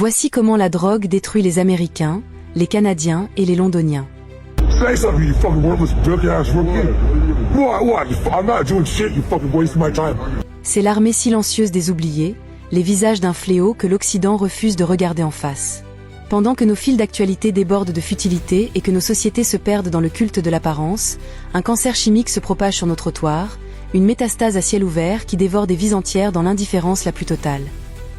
Voici comment la drogue détruit les Américains, les Canadiens et les Londoniens. Say something, you fucking worthless jerk-ass rookie. What? I'm not doing shit, you fucking waste my time. C'est l'armée silencieuse des oubliés, les visages d'un fléau que l'Occident refuse de regarder en face. Pendant que nos fils d'actualité débordent de futilité et que nos sociétés se perdent dans le culte de l'apparence, un cancer chimique se propage sur nos trottoirs, une métastase à ciel ouvert qui dévore des vies entières dans l'indifférence la plus totale.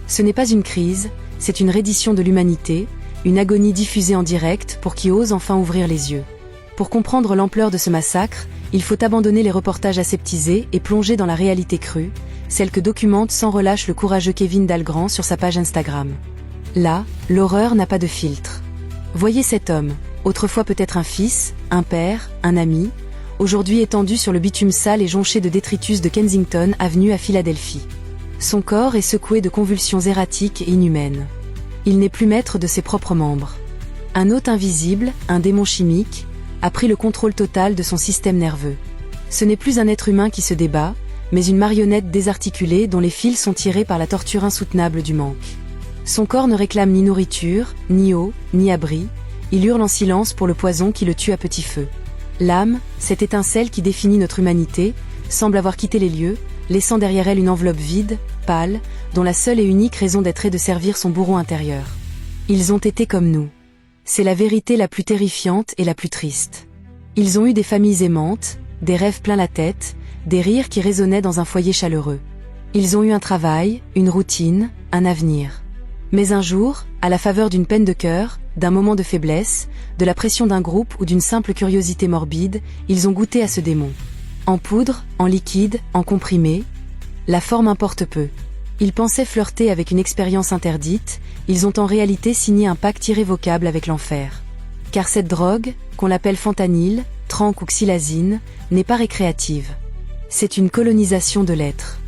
Ce n'est pas une crise, c'est une reddition de l'humanité, une agonie diffusée en direct pour qui ose enfin ouvrir les yeux. Pour comprendre l'ampleur de ce massacre, il faut abandonner les reportages aseptisés et plonger dans la réalité crue, celle que documente sans relâche le courageux Kevin Dalgrand sur sa page Instagram. Là, l'horreur n'a pas de filtre. Voyez cet homme, autrefois peut-être un fils, un père, un ami, aujourd'hui étendu sur le bitume sale et jonché de détritus de Kensington Avenue à Philadelphie. Son corps est secoué de convulsions erratiques et inhumaines. Il n'est plus maître de ses propres membres. Un hôte invisible, un démon chimique, a pris le contrôle total de son système nerveux. Ce n'est plus un être humain qui se débat, mais une marionnette désarticulée dont les fils sont tirés par la torture insoutenable du manque. Son corps ne réclame ni nourriture, ni eau, ni abri, il hurle en silence pour le poison qui le tue à petit feu. L'âme, cette étincelle qui définit notre humanité, semble avoir quitté les lieux, laissant derrière elle une enveloppe vide, pâle, dont la seule et unique raison d'être est de servir son bourreau intérieur. Ils ont été comme nous. C'est la vérité la plus terrifiante et la plus triste. Ils ont eu des familles aimantes, des rêves plein la tête, des rires qui résonnaient dans un foyer chaleureux. Ils ont eu un travail, une routine, un avenir. Mais un jour, à la faveur d'une peine de cœur, d'un moment de faiblesse, de la pression d'un groupe ou d'une simple curiosité morbide, ils ont goûté à ce démon. En poudre, en liquide, en comprimé, la forme importe peu. Ils pensaient flirter avec une expérience interdite, ils ont en réalité signé un pacte irrévocable avec l'enfer. Car cette drogue, qu'on l'appelle fentanyl, tranq ou xylazine, n'est pas récréative. C'est une colonisation de l'être.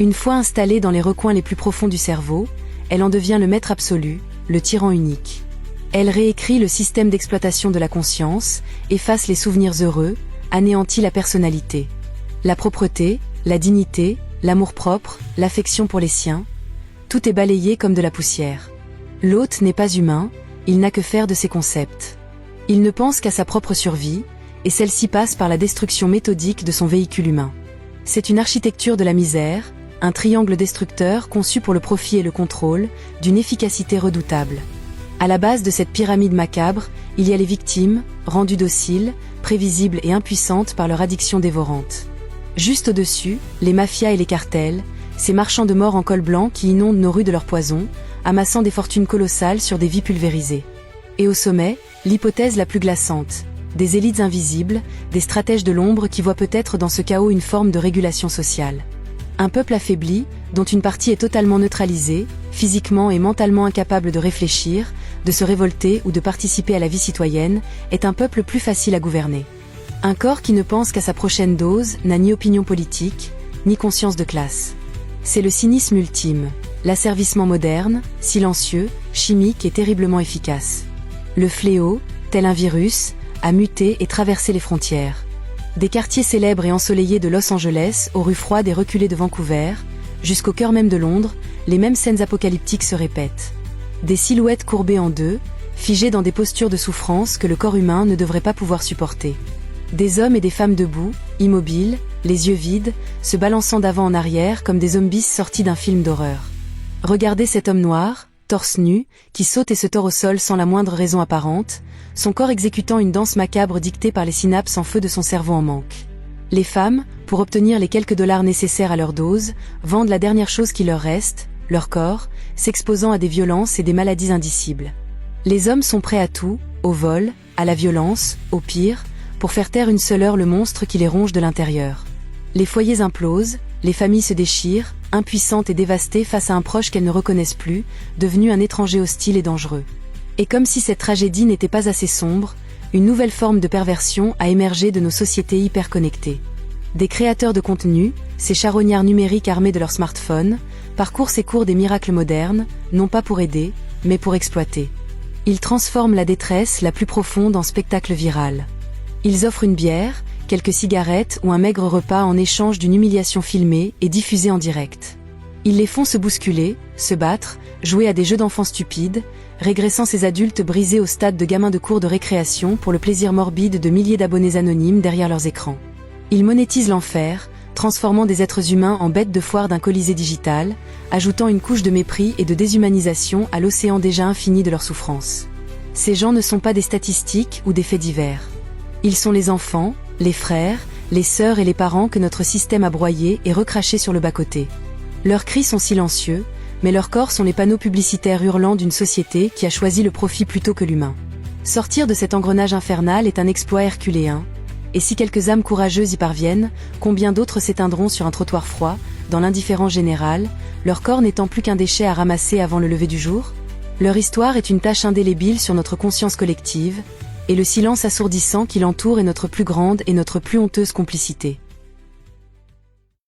Une fois installée dans les recoins les plus profonds du cerveau, elle en devient le maître absolu, le tyran unique. Elle réécrit le système d'exploitation de la conscience, efface les souvenirs heureux, anéantit la personnalité. La propreté, la dignité, l'amour-propre, l'affection pour les siens, tout est balayé comme de la poussière. L'hôte n'est pas humain, il n'a que faire de ses concepts. Il ne pense qu'à sa propre survie, et celle-ci passe par la destruction méthodique de son véhicule humain. C'est une architecture de la misère, un triangle destructeur conçu pour le profit et le contrôle, d'une efficacité redoutable. À la base de cette pyramide macabre, il y a les victimes, rendues dociles, prévisibles et impuissantes par leur addiction dévorante. Juste au-dessus, les mafias et les cartels, ces marchands de mort en col blanc qui inondent nos rues de leur poison, amassant des fortunes colossales sur des vies pulvérisées. Et au sommet, l'hypothèse la plus glaçante, des élites invisibles, des stratèges de l'ombre qui voient peut-être dans ce chaos une forme de régulation sociale. Un peuple affaibli, dont une partie est totalement neutralisée, physiquement et mentalement incapable de réfléchir, de se révolter ou de participer à la vie citoyenne, est un peuple plus facile à gouverner. Un corps qui ne pense qu'à sa prochaine dose n'a ni opinion politique, ni conscience de classe. C'est le cynisme ultime, l'asservissement moderne, silencieux, chimique et terriblement efficace. Le fléau, tel un virus, a muté et traversé les frontières. Des quartiers célèbres et ensoleillés de Los Angeles aux rues froides et reculées de Vancouver, jusqu'au cœur même de Londres, les mêmes scènes apocalyptiques se répètent. Des silhouettes courbées en deux, figées dans des postures de souffrance que le corps humain ne devrait pas pouvoir supporter. Des hommes et des femmes debout, immobiles, les yeux vides, se balançant d'avant en arrière comme des zombies sortis d'un film d'horreur. Regardez cet homme noir, torse nu, qui saute et se tord au sol sans la moindre raison apparente, son corps exécutant une danse macabre dictée par les synapses en feu de son cerveau en manque. Les femmes, pour obtenir les quelques dollars nécessaires à leur dose, vendent la dernière chose qui leur reste, leur corps, s'exposant à des violences et des maladies indicibles. Les hommes sont prêts à tout, au vol, à la violence, au pire, pour faire taire une seule heure le monstre qui les ronge de l'intérieur. Les foyers implosent, les familles se déchirent, impuissantes et dévastées face à un proche qu'elles ne reconnaissent plus, devenu un étranger hostile et dangereux. Et comme si cette tragédie n'était pas assez sombre, une nouvelle forme de perversion a émergé de nos sociétés hyperconnectées. Des créateurs de contenu, ces charognards numériques armés de leurs smartphones, parcourent ces cours des miracles modernes, non pas pour aider, mais pour exploiter. Ils transforment la détresse la plus profonde en spectacle viral. Ils offrent une bière, quelques cigarettes ou un maigre repas en échange d'une humiliation filmée et diffusée en direct. Ils les font se bousculer, se battre, jouer à des jeux d'enfants stupides, régressant ces adultes brisés au stade de gamins de cours de récréation pour le plaisir morbide de milliers d'abonnés anonymes derrière leurs écrans. Ils monétisent l'enfer, transformant des êtres humains en bêtes de foire d'un colisée digital, ajoutant une couche de mépris et de déshumanisation à l'océan déjà infini de leur souffrance. Ces gens ne sont pas des statistiques ou des faits divers. Ils sont les enfants, les frères, les sœurs et les parents que notre système a broyés et recrachés sur le bas-côté. Leurs cris sont silencieux, mais leurs corps sont les panneaux publicitaires hurlants d'une société qui a choisi le profit plutôt que l'humain. Sortir de cet engrenage infernal est un exploit herculéen, et si quelques âmes courageuses y parviennent, combien d'autres s'éteindront sur un trottoir froid, dans l'indifférence générale, leur corps n'étant plus qu'un déchet à ramasser avant le lever du jour? Leur histoire est une tache indélébile sur notre conscience collective, et le silence assourdissant qui l'entoure est notre plus grande et notre plus honteuse complicité.